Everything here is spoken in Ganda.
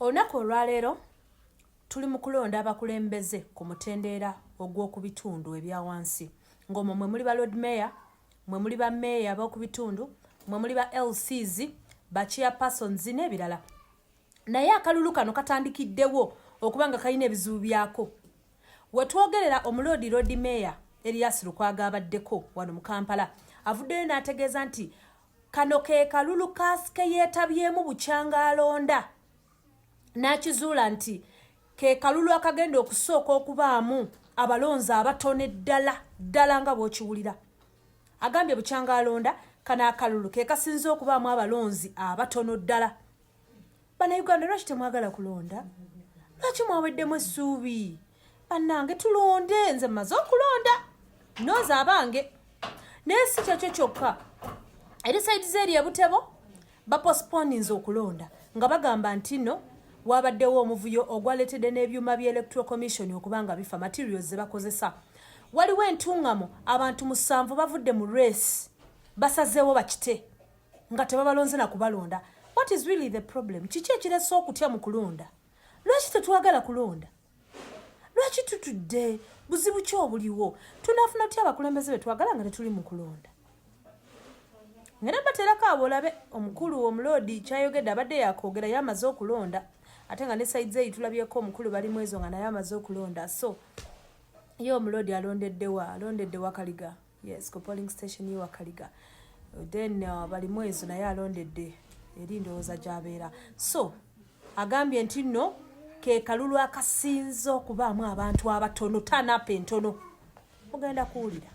Olunaku olwaleero tuli mu kulonda abakulembeze ku mutendeera ogw'oku bitundu ebya wansi. Ng'omwo mwe muli ba Lord Mayor, mwe muli ba Mayor ab'oku bitundu, mwe muli ba LCs, ba Chairpersons n'ebirala. Naye akalulu kano katandikiddewo okuba nga kalina ebizibu byako. We twogerera omuloodi Lord Mayor Erias Lukwago abaddeko wano mu Kampala, avuddeyo n'ategeeza nti kano ke kalulu ke yeetabyemu bukyanga alonda. N'akizuula nti ke kalulu akagenda okusooka okubaamu abalonzi abatono ddala nga bw'okiwulira. Agambye bukyanga alonda kano akalulu ke kasinze okubaamu abalonzi abatono ddala. Bannayuganda, lwaki temwagala kulonda? Lwaki mwaweddemu essuubi? Bannange tulonde, nze mmaze okulonda. Noozi abange. Naye si kyekyo kyokka. Eri saidi z'eri e Butebo bapostponinze okulonda nga bagamba nti nno wabaddewo omuvuyo ogwaleetedde n'ebyuma bya Electoral Commission okubanga bifa materials ze bakozesa. Waliwo entuŋŋamo abantu 7 bavudde mu race basazeewo bakite nga tebabalonze na kubalonda. What is really the problem? Kiki ekirese okutya mu kulonda? Lwaki tetwagala kulonda? Lwaki tutudde? Buzibu ki obuliwo? Tunaafuna tutya abakulembeze be twagala nga tetuli mu kulonda? Ngenda baterako abo olabe omukulu omuloodi kyayogedde abadde yakoogera yamaze okulonda. Ate nga ne saizi eyi tulabyeko omukulu bali mwezo nga naye amaze okulonda. So ye omuloodi alondedde Wakaliga. Yes, ku polling station ye Wakaliga. Then bali mwezo naye alondedde eri ndowooza gy'abeera. So agambye nti nno ke kalulu akasinze okubaamu abantu abatono, tanaapa entono. Mugenda kuwulira.